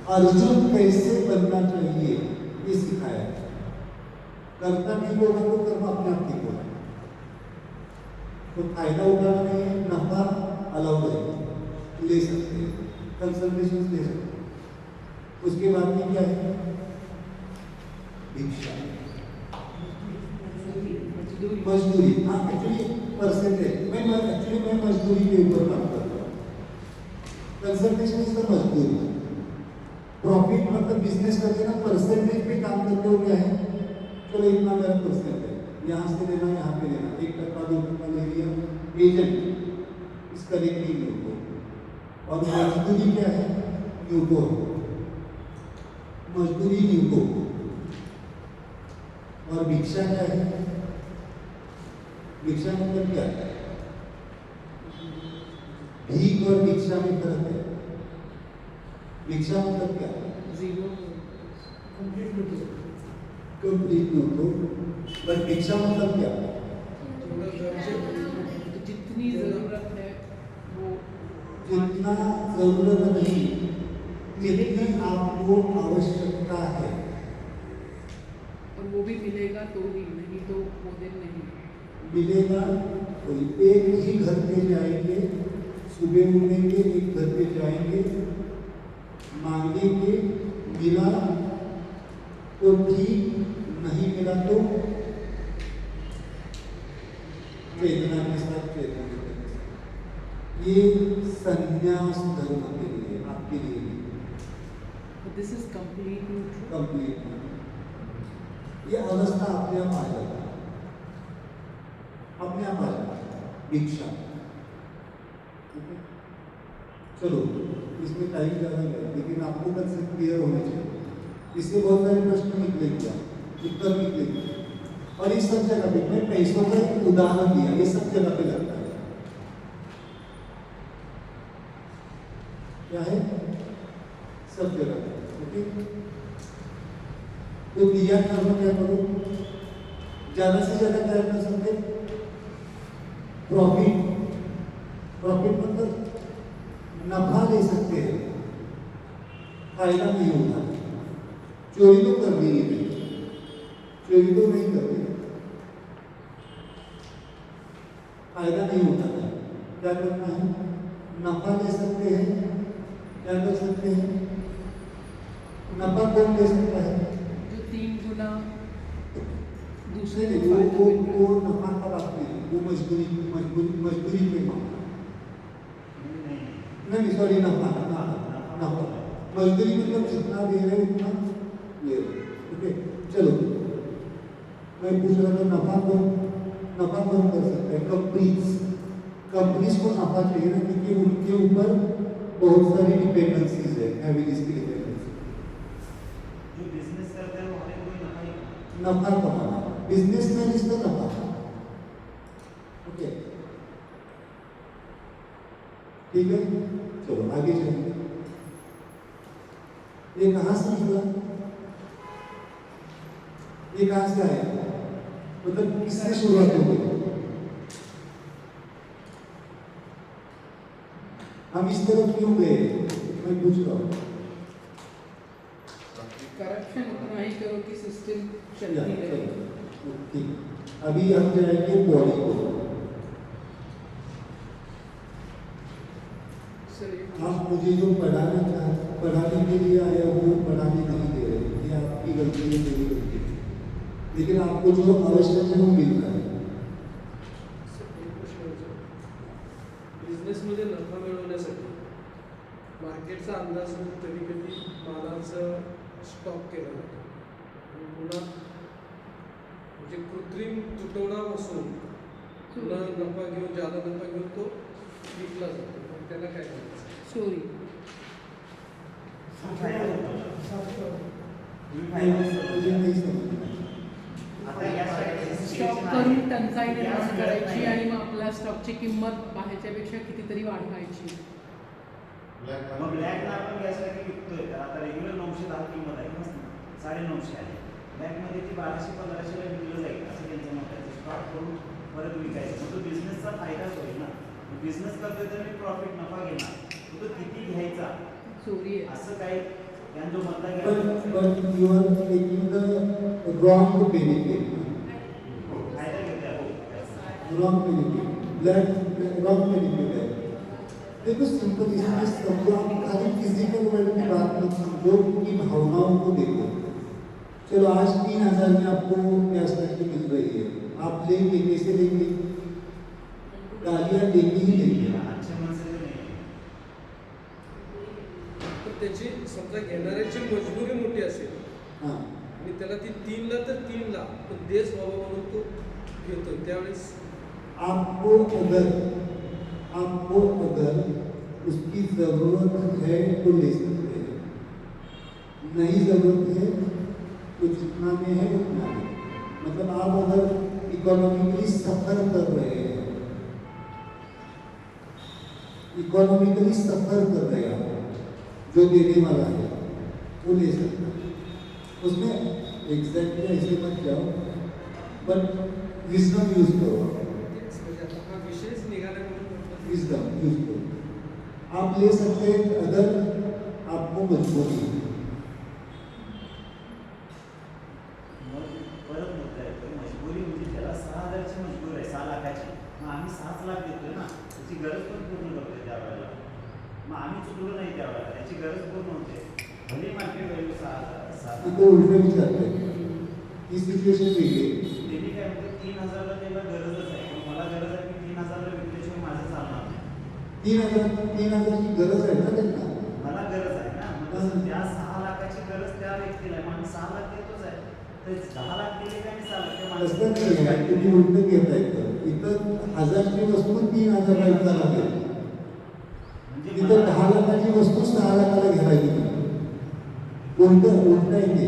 अर्जुन कैसे बनना चाहिए ये सिखाया है। करना नहीं होगा तो कर्म अपने आप ठीक होगा। तो फायदा उठाना नहीं है, नफा अलाउड है, ले सकते हैं, कंसल्टेशन ले सकते हैं। उसके बाद में क्या है? भिक्षा, मजदूरी। हाँ, एक्चुअली परसेंटेज मैं मजदूरी के ऊपर काम करता हूँ। कंसल्टेशन इज द मजदूरी। प्रॉफिट मतलब बिजनेस करके ना परसेंटेज पे काम करते हो क्या है, चलो इतना मेरा परसेंट है, यहाँ से लेना यहाँ पे लेना, 1% 2% ले लिया, एजेंट इस करेक्टिंग न्यूको। और मजदूरी क्या है? न्यूको, मजदूरी न्यूको। और भिक्षा क्या है? भिक्षा मतलब क्या है? भीख और भिक्षा में फर्क है। भिक्षा मतलब क्या है? Zero complete न्यूको। बट भिक्षा मतलब क्या है? जितनी जरूरत है वो, जितना जरूरत नहीं, जितनी आपको आवश्यकता है, और वो भी मिलेगा तो ही, नहीं तो वो दिन नहीं मिलेगा। कोई एक ही घर पे जाएंगे, सुबह उठेंगे, एक घर पे जाएंगे, मांगेंगे, मिला तो ठीक, नहीं मिला तो वेदना के साथ वेदना के साथ। ये संन्यास धर्म के लिए, आपके लिए नहीं। This is complete neutral. Complete ये अवस्था अपने आप आ जाता है, अपने आप आ जाता है। भिक्षा, चलो इसमें टाइम ज़्यादा है, लेकिन आपको कंसेप्ट क्लियर होने चाहिए। इससे बहुत सारे प्रश्न निकलेंगे, उत्तर निकलेंगे। और इस सब जगह पे मैं पैसों का एक उदाहरण दिया, ये सब जगह पे लगता है। क्या है? सब जगह पे। ओके, तो दिया कर्म क्या करो? ज्यादा से ज्यादा क्या कर सकते? प्रॉफिट। प्रॉफिट मतलब नफा ले सकते हैं, फायदा नहीं होता। चोरी तो करनी ही नहीं, चोरी तो नहीं करनी, फायदा नहीं होता है। क्या करना है? नफा ले सकते हैं। क्या कर सकते हैं? नफा कौन ले सकता है? जो 3 गुना दूसरे नहीं, को फायदा मिल रहा वो नफा का बात नहीं, वो मजदूरी पे मांग। नहीं सॉरी, नफा नफा मजदूरी मतलब जितना दे रहे उतना ले रहे। ओके, चलो मैं पूछ रहा था नफा कौन कर सकता है? कंपनीज को नफा चाहिए ना, क्योंकि उनके ऊपर बहुत सारी डिपेंडेंसीज है, फैमिलीज की डिपेंडेंसी। जो बिजनेस करते हैं वो हमें कोई नफा ही नफा कमाना, बिजनेसमैन इज द नफा। ओके, ठीक है, चलो आगे चलेंगे। ये कहाँ से निकला? ये कहाँ से आया? मतलब किससे शुरुआत हो गई? हम इस तरफ क्यों गए, मैं पूछ रहा हूँ। करप्शन उतना ही करो कि सिस्टम चलती रहे। ठीक, अभी हम जाएंगे बॉडी को। आप मुझे जो पढ़ाने के लिए आए हो, पढ़ाने नहीं दे रहे, ये आपकी गलती है, मेरी गलती है, लेकिन आपको जो आवश्यक है वो मिल रहा है। बिझनेसमध्ये नफा मिळवण्यासाठी मार्केटचा अंदाज घेऊन कधी कधी मालाचं स्टॉक केला जातो आणि पुन्हा म्हणजे कृत्रिम तुटवडा बसून पुन्हा नफा घेऊन जादा नफा घेऊन तो विकला जातो, पण त्याला काय करायचं? चोरी। मुझे नहीं समझ स्टॉक करून टंचाई निर्माण करायची आणि मग आपल्या स्टॉकची किंमत बाहेरच्यापेक्षा कितीतरी वाढवायची। मग ब्लॅकला आपण गॅससाठी विकतोय, तर आता रेग्युलर 910 किंमत आहे, मस्त 950 आहे. ब्लॅकमध्ये ती 1200-1500ला विकलं जाईल असं त्यांचं मत आहे. स्टॉक करून परत विकायचं, मग तो बिझनेसचा फायदाच होईल ना. बिझनेस करतोय तर मी प्रॉफिट नफा घेणार, तो किती घ्यायचा चोरी आहे असं काही त्यानं जो मतदार but you are taking the wrong benefit. फायदा घेतला हो. Wrong benefit. wrong benefit है. देखो सिंपल इसमें समझो, आप खाली फिजिकल वर्ल्ड की बात मत समझो, उनकी भावनाओं को देखो. चलो आज 3,000 में आपको गैस टंकी मिल रही है, आप लेंगे, कैसे लेंगे? गालियाँ देंगे ही लेंगे. अच्छे मन से नहीं. पण त्याची समजा घेणाऱ्याची मजबुरी मोठी असेल हाँ. आणि त्याला ती 3ला तर 3ला पण देश व्हावा म्हणून तो घेतो त्यावेळेस आपको अगर उसकी जरूरत है तो ले सकते हैं, नहीं जरूरत है तो जितना में है उतना में. मतलब आप अगर इकोनॉमिकली सफर कर रहे हैं, आप जो देने वाला है वो ले सकता है. उसमें एग्जैक्टली ऐसे मत जाओ, बट विजडम यूज करो. तेच म्हणजे आता हा विषयच निघाला म्हणून म्हटलं. विजडम यूज करो. आप ले सकते हैं अगर आपको मजबूरी है. मग परत मुद्दा येतो, मजबुरी म्हणजे त्याला 6,000ची मजबूर आहे, 6 लाखाची. मग आम्ही 7 लाख देतोय ना, त्याची गरज पण पूर्ण करतोय त्यावेळेला. मग आम्ही चुकलो नाही त्यावेळेला, त्याची गरज पूर्ण होते. भले मार्केट व्हॅल्यू 6,000 तो उलटे विचारते हैं. ही सिच्युएशन वेगळी आहे. त्यांनी काय म्हणते 3,000ला त्याला गरजच आहे, पण मला गरज आहे की 3,000ला विकल्याशिवाय माझं चालणार नाही. 3,000 ची गरज आहे ना त्यांना. मला गरज आहे ना, मग तसं त्या 6 लाखाची गरज त्या व्यक्तीला आहे, मग आम्ही 6 लाख देतोच आहे. तर 10 लाख दिले काय आणि 6 लाख त्या असं माणसाला नाही आहे, तुम्ही उलट घेताय. इथं 1,000ची वस्तू 3,000 विकायला लागेल. म्हणजे तिथं 10 लाखाची वस्तू 6 लाखाला घ्यायला गेली. उलट आहे ते.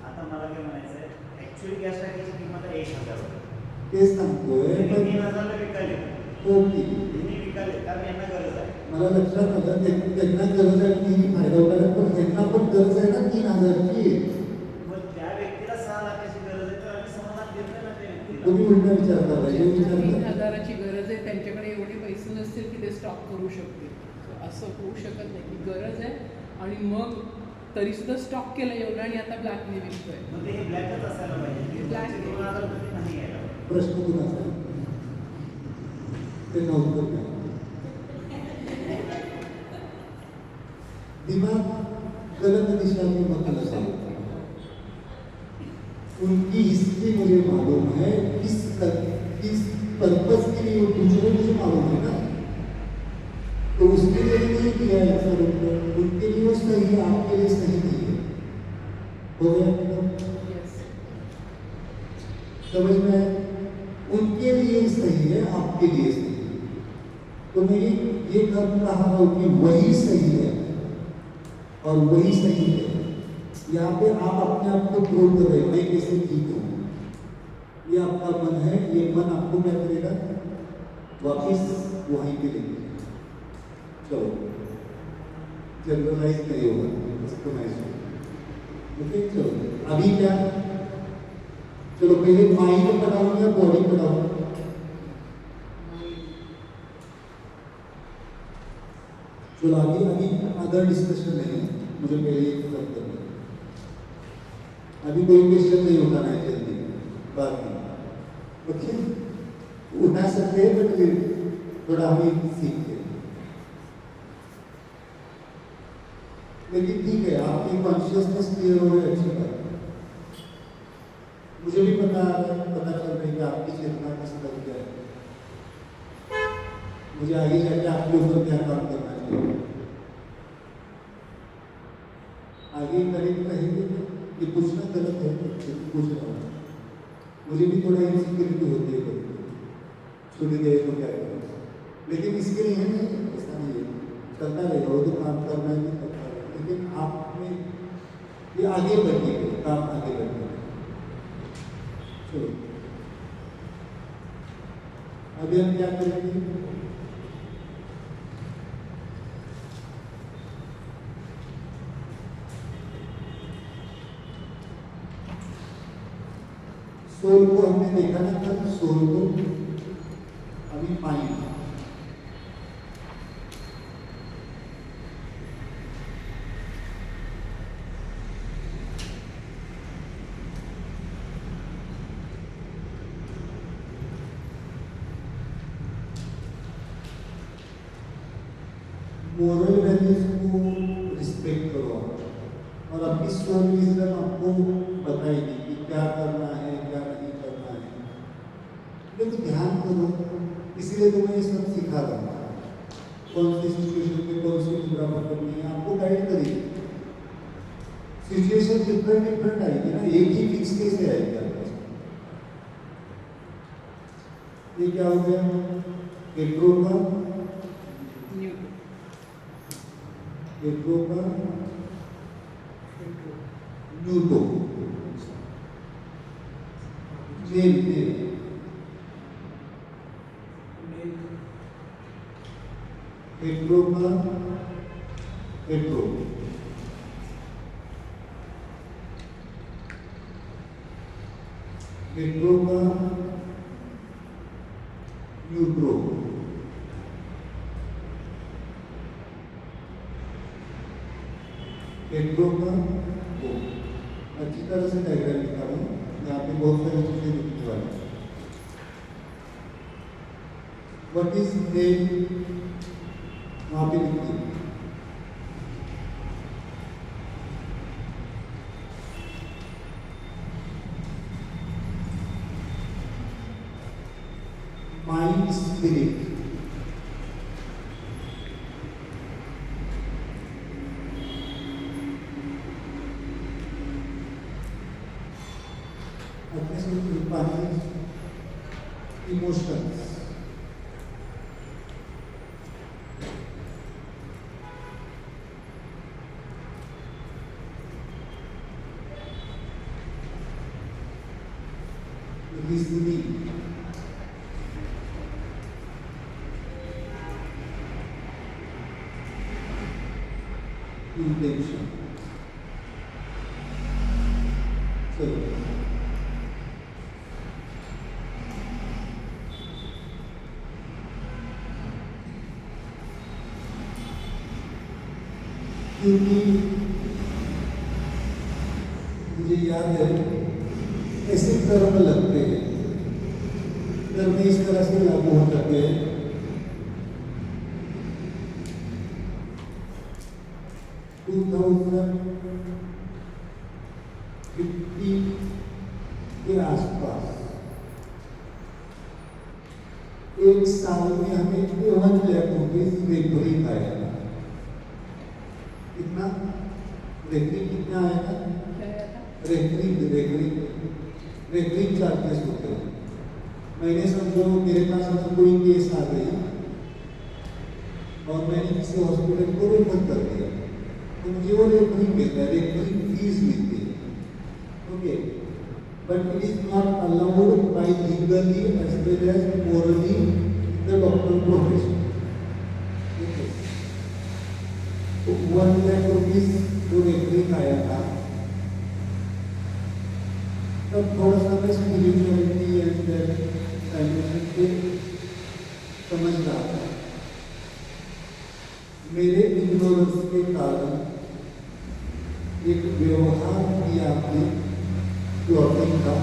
आता मला काय म्हणायचं आहे, ॲक्च्युअली गॅस टाकीची किंमत आहे 1,000 रुपये. तेच सांगतोय. त्यांनी पण 3,000ला विकायले, ओके, त्यांनी विकायले कारण यांना गरज आहे. मला लक्षात आलं त्यांना गरज आहे की फायदा होणार, पण त्यांना पण गरज आहे ना 3,000ची. मग त्या व्यक्तीला 6 लाखाची गरज आहे, तर आम्ही 6 लाख देतोय ना त्या व्यक्तीला. तुम्ही उलटा विचार करा. हे ज्यांच्या विचार 3,000ची गरज आहे त्यांच्याकडे एवढे पैसे नसतील की ते स्टॉक करू शकतील. असं होऊ शकत नाही की गरज आहे आणि मग तरी सुद्धा स्टॉक केलं एवढं आणि आता ब्लॅकने विकतोय. मग ते हे ब्लॅकच असायला पाहिजे. Black. 2,000 रुपये नाही घ्यायला पाहिजे. प्रश्न कुणाचा आहे? ते नव्हतं काय. दिमाग गलत दिशा में मत लगाओ. उनकी हिस्ट्री मुझे मालूम है, किस पर्पज के लिए वो पूछ रहे मुझे मालूम है ना. तो उसके लिए नहीं किया है सर, उनके लिए वो सही है, आपके लिए सही नहीं है. हो गया मतलब? Yes. समझ में आया? उनके लिए सही है, आपके लिए सही है. तो मैं ये कर रहा हूँ कि वही सही है और वही सही है. यहाँ पे आप अपने आप को प्रूव कर रहे हो, मैं कैसे ठीक हूँ. ये आपका मन है, ये मन आपको क्या करेगा, वापिस वहीं पे लेके. चलो जनरलाइज नहीं होगा, कस्टमाइज होगा. ओके, चलो अभी क्या, चलो पहले माइंड पढ़ाऊँ या बॉडी पढ़ाऊँ? चलो अभी अदर डिस्कशन नहीं है, मुझे पहले ये खत्म करना है. अभी कोई क्वेश्चन नहीं उठाना है जल्दी बाद में. ओके, उठा सकते हैं बट फिर थोड़ा हमें सीखते हैं. लेकिन ठीक है, आपकी कॉन्शियसनेस क्लियर हो रही है, अच्छी बात है. मुझे भी पता चल रही है कि आपकी चेतना का स्तर क्या है. मुझे आगे जाके आपके ऊपर क्या काम करना चाहिए. आगे करेक्ट रहेंगे कि पूछना गलत है तो पूछ रहा हूँ. मुझे भी थोड़ा इनसिक्योरिटी होती है कभी, छुट्टी दे तो क्या करें. लेकिन इसके लिए है ना, ऐसा नहीं है, करता रहेगा वो तो काम करना है तो करता रहेगा. लेकिन आप में ये आगे बढ़िए, काम आगे बढ़िए. चलो अभी हम क्या करेंगे, सोल को हमने देखा ना था, सोल को अभी माइंड. मोरल वैल्यूज को रिस्पेक्ट करो आप। और आपकी सोल विजडम आपको बताएगी कि क्या करना है क्या नहीं करना है। लेकिन ध्यान करो, इसीलिए तो मैं ये सब सिखा रहा हूँ। कौन सी सिचुएशन में कौन सी मुद्रा पकड़नी है आपको गाइड करेगी। सिचुएशन डिफरेंट डिफरेंट आएगी ना, एक ही फिक्स कैसे आएगी आपके पास। ये क्या हो गया, पेट्रोल का न्यूटन। पेट्रोल का न्यूटन मेल मेल पेट्रोल का पेट्रोल पेट्रोल का न्यूट्रो पेट्रोल का वो। अच्छी तरह से डायग्राम लिखा रहा हूँ, यहाँ पे बहुत सारी चीजें लिखने वाली हैं। व्हाट इज नेम वहाँ पे लिखिए। माइंड स्पिरिट अपने से पानी इमोशंस reasoning intention। चलो क्योंकि मुझे याद है ऐसे कर्म लगते हैं, कर्म इस तरह से लागू हो सकते हैं। 2050 के आसपास एक साल में हमें 1 लाख रुपीज रेफरिंग आएगा। कितना रेफरिंग कितना आएगा? रेफरिंग चार्जेस होते हैं। मैंने समझो मेरे पास अगर कोई केस आ गई और मैंने किसी हॉस्पिटल को रेफर कर दिया तो मुझे वो रेफरिंग मिलता है, रेफरिंग फीस मिलती है। Okay, but it is not allowed by legally as well as morally in the doctor profession. Okay, तो 1 लाख रुपीज जो रेफरिंग आया था तब थोड़ा सा मैं स्पिरिचुअलिटी एंड साइंटिफिक को समझ रहा था। मेरे इग्नोरेंस के कारण एक व्यवहार किया आपने क्लॉथिंग का,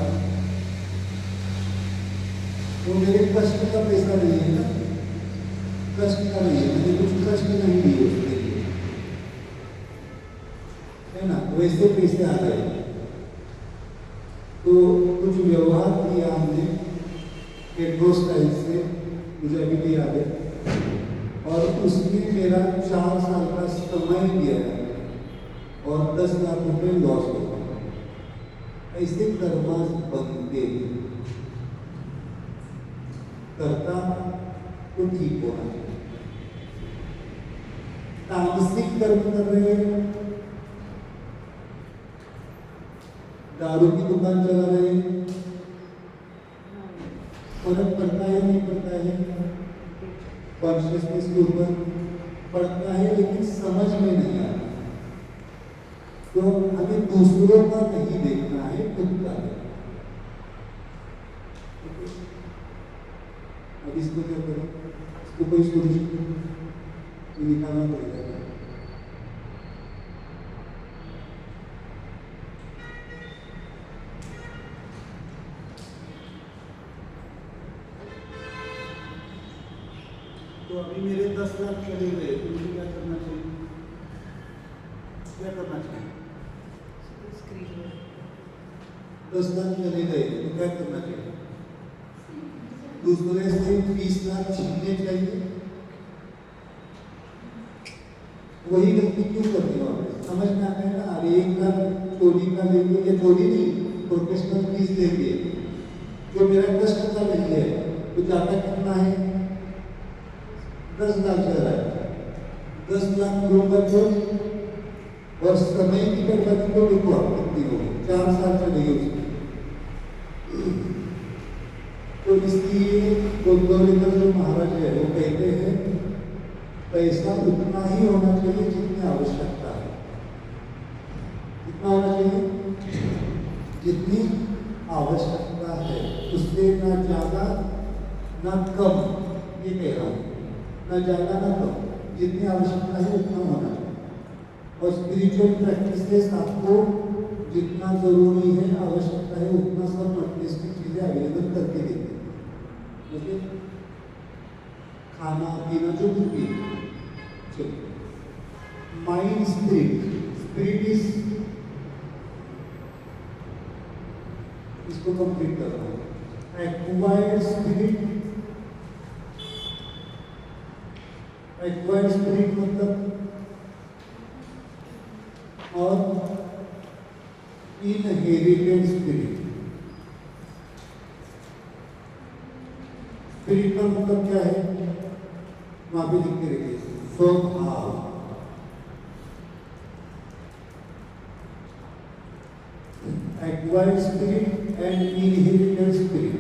वो मेरे कष्ट का पैसा नहीं है ना, कष्ट का नहीं है, मैंने कुछ कष्ट नहीं दिए उसके लिए, है ना, वैसे पैसे आ गए। तो कुछ व्यवहार किया हमने पेट्रो स्टाइल से, मुझे अभी भी याद है, और उसमें मेरा 4 साल का समय गया और 10 लाख रुपए लॉस हो गया। ऐसे कर्मा बनते करता तो ठीक होना चाहिए। तामसिक कर्म कर रहे हैं, दारू की दुकान चला रहे हैं, फर्क पड़ता है नहीं पड़ता है? कॉन्शियसनेस के ऊपर पड़ता है, लेकिन समझ में नहीं आता। तो हमें दूसरों का नहीं देखना है, खुद का है। अब इसको क्या करें? इसको कोई सोल्यूशन निकालना पड़ेगा। तो अभी मेरे 10 लाख चले गए, तो मुझे क्या करना क्या करना चाहिए? स्क्रीन 10 लाख चले गए तो क्या करना चाहिए? दूसरे से 20 लाख छीनने चाहिए? वही गलती क्यों करते हो आप? समझ में आता है ना, अरे 1 लाख चोरी का लेंगे, ये चोरी नहीं, प्रोफेशनल फीस लेंगे, जो मेरा कष्ट का नहीं है, तो जाता कितना है? 10 लाख जा रहा है। 10 लाख लोगों को और समय की बर्बादी को देखो आप कितनी होगी, 4 साल चलेगी उसकी। तो इसलिए गोलगोलेकर जो महाराज है वो कहते हैं पैसा उतना ही होना चाहिए जितनी आवश्यकता है। कितना होना चाहिए? जितनी आवश्यकता है, उससे ना ज्यादा ना कम, ये कह रहा हूँ, ना ज्यादा ना कम, जितनी आवश्यकता है उतना होना चाहिए। और स्पिरिचुअल प्रैक्टिसेस आपको जितना जरूरी है, आवश्यकता है, उतना सब मटेरियलिस्टिक चीजें अवेलेबल करके देते हैं। ओके, खाना पीना जो कुछ भी, चलो माइंड स्पिरिट इज, इसको कंप्लीट कर रहा हूँ। एक्वायर्ड स्पिरिट मतलब और इनहेरिटेड स्पिरिट। स्पिरिट का मतलब क्या है? वहां पे लिख के रखिए, स्वभाव। Acquired spirit and inherited spirit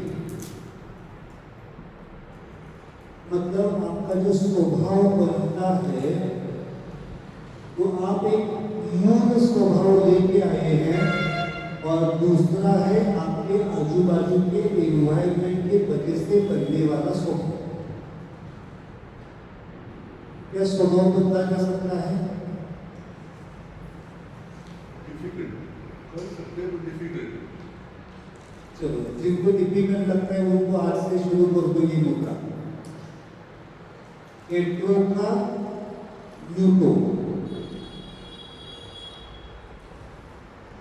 मतलब आपका जो स्वभाव बनता है तो आप एक मूल स्वभाव लेके आए हैं, और दूसरा है आपके आजू बाजू के एनवायरमेंट के वजह से बनने वाला स्वभाव। क्या स्वभाव बदला जा सकता है? चलो, जिनको डिफिकल्ट लगता है उनको आज से शुरू कर दो ये मुद्रा। एंट्रो का न्यूटो,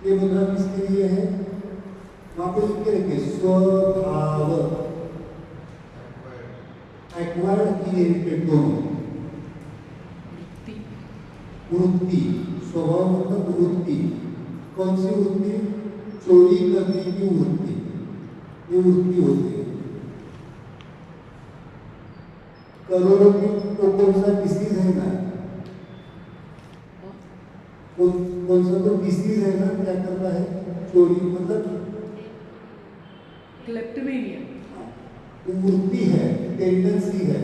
ये मुद्रा किसके लिए है? वहां पे लिख के रखिए, स्वभाव। एक्वायर्ड इनहेरिटेड दोनों। वृत्ति, स्वभाव मतलब वृत्ति। कौन सी वृत्ति? चोरी करने की वृत्ति, ये वृत्ति होती है। करोड़ों की तो कौन सा डिसीज है ना, कौन सा तो डिसीज है ना, क्या करता है? चोरी, मतलब क्लेप्टोमेनिया, वृत्ति है, टेंडेंसी है।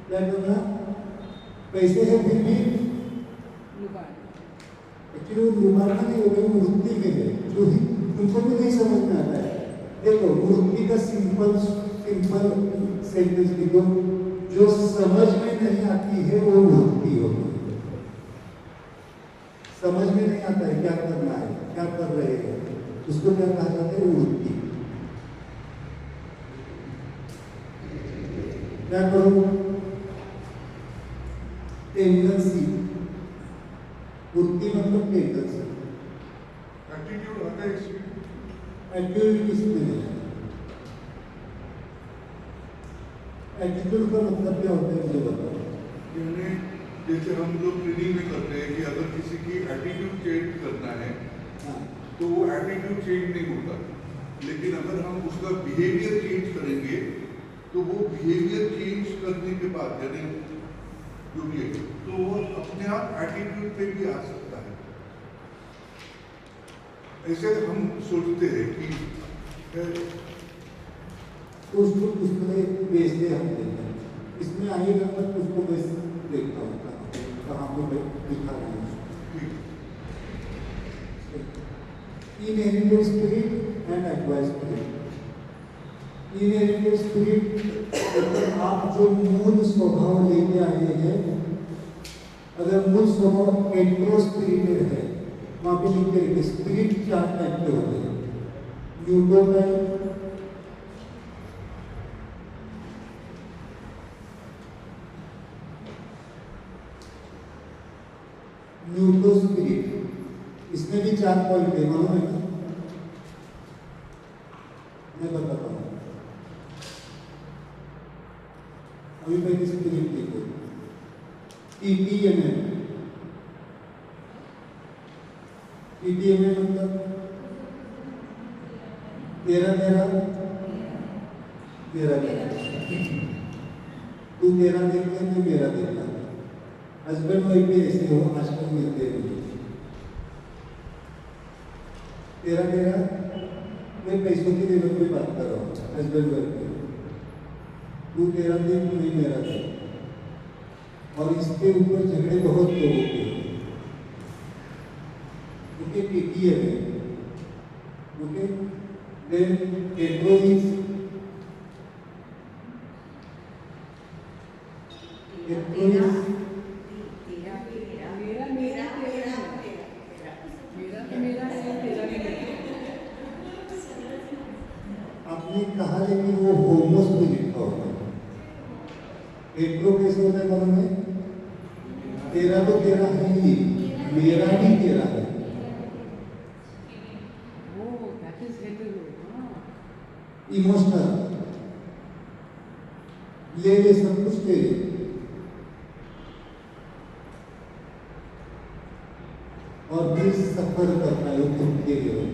क्या करना? पैसे है फिर भी एक्चुअली वो लुभाना नहीं होगा, वो वृत्ति में है, जो तुमको भी नहीं समझ में आता है। देखो, वृत्ति का सिंपल सेंटेंस लिखो, जो समझ में नहीं आती है वो वृत्ति होगी। समझ में नहीं आता है क्या करना है, क्या कर रहे हैं, उसको क्या कहा जाता है? वृत्ति। क्या करो? टेंडेंसी। वृत्ति मतलब टेंडेंसी। एटीट्यूड आता है इसमें? एटीट्यूड किसमें है? एटीट्यूड का मतलब क्या होता है मुझे बताओ। यानी जैसे हम लोग ट्रेनिंग में करते हैं कि अगर किसी की एटीट्यूड चेंज करना है हाँ, तो वो एटीट्यूड चेंज नहीं होता, लेकिन अगर हम उसका बिहेवियर चेंज करेंगे तो वो बिहेवियर चेंज करने के बाद यानी जो भी है तो वो अपने आप एटीट्यूड पे भी आ सकता है। ऐसे हम सोचते हैं कि उसको उसमें बेचते हम देते हैं। इसमें आइएगा तक उसको बेच देखता हूँ कहाँ पे लिखा है। Inherited spirit and acquired spirit. Inherited spirit आप जो मूल स्वभाव लेके आए हैं, अगर मूल स्वभाव एंट्रो स्पिरिटेड है, वहाँ पे लिख के रखिए, स्पिरिट 4 टाइप के होते हैं। न्यूटो टाइप, फ्रूटो स्पिरिट, इसमें भी 4 पॉइंट है, मालूम है ना? मैं बताता हूँ। अभी पहले स्पिरिट देखो, TTMM, TTMM मतलब 13 तू मेरा देखना, मैं मेरा देखना। हस्बैंड वाइफ भी ऐसे हो, आजकल मिलते हैं। 13 मैं पैसों की लेवल पे बात कर रहा हूँ, हस्बैंड वाइफ की। तू तेरा देख, मैं मेरा देख। और इसके ऊपर झगड़े बहुत लोगों के हैं। ओके, PTM है। ओके, देन टेट्रो इज मेरा मेरा तेरा मेरा तो मेरा है, तेरा भी मेरा। आपने कहा लेकिन वो होमोस में लिखा होगा। टेट्रो कैसे होता है मालूम है? तेरा तो तेरा है ही, मेरा भी तेरा है। Oh, that is hetero. हाँ. इमोशनल, ले सब कुछ ले ले। और फिर सफर करना है खुद के लिए।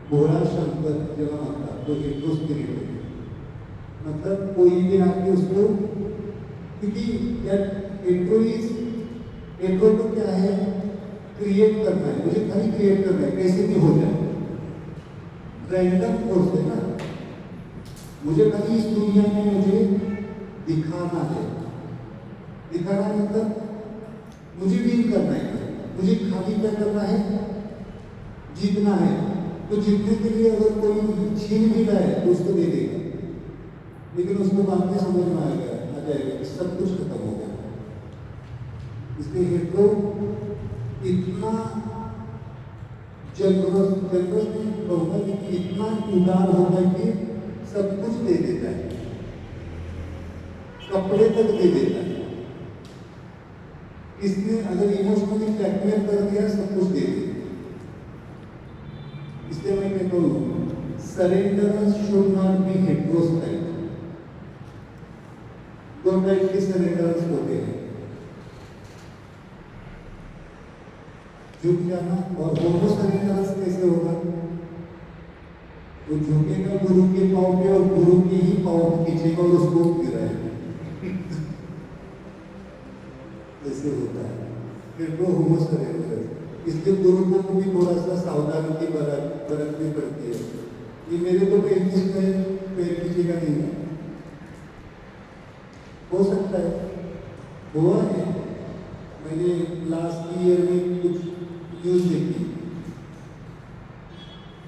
भोला शंकर जब आता तो हेट्रो स्पिरिट है, मतलब कोई भी आके उसको, क्योंकि हेट्रो तो क्या है, क्रिएट करना है, मुझे खाली क्रिएट करना है, कैसे भी हो जाए। रैंडम फोर्स है ना, मुझे खाली इस दुनिया में मुझे दिखाना है। दिखाना मतलब मुझे विन करना है, मुझे खाली क्या करना है, जीतना है। तो जीतने के लिए अगर कोई छीन भी रहा है तो उसको दे देगा, लेकिन उसको बाद में समझ में आ जाएगा कि सब कुछ खत्म हो गया। इसलिए हेट्रो इतना जनरस नहीं कहूँगा, कि इतना उदार होगा कि सब कुछ दे देता है, कपड़े तक दे देता है। इसने अगर इमोशनली ब्लैकमेल कर दिया, सब कुछ दे दिया। इसलिए मैं कहता हूँ, surrenders should not be heteros type. 2 type के सरेंडरेंस होते हैं, झुक जाना। और होमो सरेंडरेंस कैसे होगा? वो झुकेगा गुरु के पाँव पे, और गुरु के ही पाँव खींचेगा और उसको गिराएगा। ऐसे होता है, फिर वो होमो सरेंडरेंस। इसलिए गुरु को भी थोड़ा सा सावधानी की बरतनी पड़ती है। ये मेरे तो पैर खींचेगा नहीं है, हो सकता है, हुआ है। मैंने लास्ट ईयर में कुछ न्यूज देखी,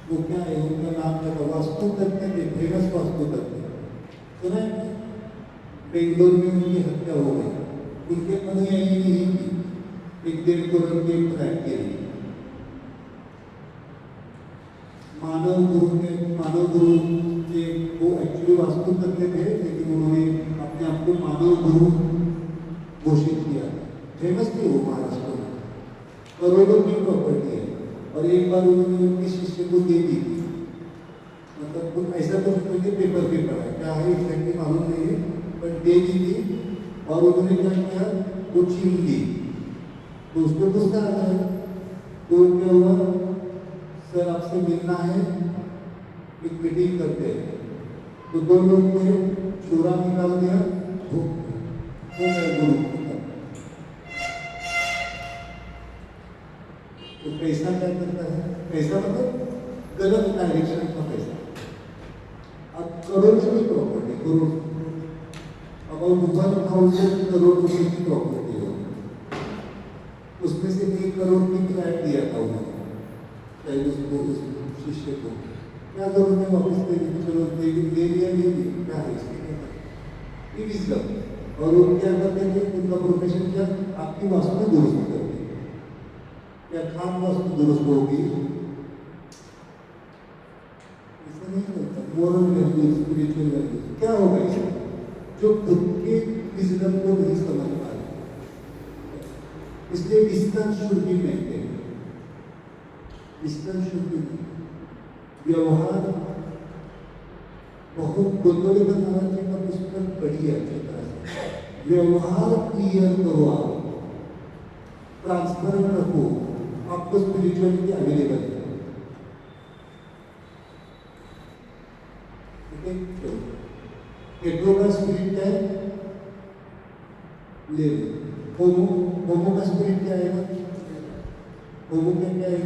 वो क्या है, उनका नाम था वास्तु तत्व थे, फेमस वास्तु तत्व, सुना है? बेंगलोर में उनकी हत्या हो गई, उनके अनुयायी नहीं की, 1.5 करोड़ के फ्लैट के लिए। मानव गुरु के वो एक्चुअली वास्तु तत्व थे, लेकिन उन्होंने अपने आप को मानव गुरु घोषित किया। फेमस थे वो महाराष्ट्र में, करोड़ों की प्रॉपर्टी है। और एक बार उन्होंने उनके शिष्य को दे दी थी, मतलब कुछ ऐसा तो मुझे पेपर पे पढ़ा है, क्या है एग्जैक्टली मालूम नहीं है, पर दे दी थी। और उन्होंने क्या किया, वो छीन ली, तो उसको गुस्सा आ गया। तो क्या हुआ, सर आपसे मिलना है, एक मीटिंग करते हैं। तो 2 लोग ने चूरा निकाल दिया, हो गया गुरु। तो पैसा क्या करता है, पैसा मतलब गलत डायरेक्शन का पैसा। अब करोड़ की प्रॉपर्टी, करोड़, अबाउट 1,000 करोड़ रुपए की प्रॉपर्टी है, उसमें से 1 करोड़ की फ्लैट दिया था उन्होंने, चाहे उसको उस शिष्य को। क्या जरूरत है वापस देने की, चलो ले लिया, क्या है इसके विजडम। और वो क्या करते थे, उनका प्रोफेशन क्या, आपकी वास्तु दुरुस्त करते, क्या खान वास्तु दुरुस्त होगी, ऐसा नहीं होता। मोरल वैल्यू, स्पिरिचुअल वैल्यू क्या होगा इसमें, जो खुद के विजडम को नहीं समझ पा रहे, इसलिए distance should be maintain, distance should be maintain. व्यवहार बहुत गोंदवले महाराज जी का पुस्तक पढ़ी है अच्छी तरह से। व्यवहार क्लियर करो, आप ट्रांसपेरेंट रखो, आपको स्पिरिचुअलिटी अवेलेबल है। पेट्रो का स्पिरिट क्या है? ले होमो, होमो का स्पिरिट क्या है? होमो क्या है?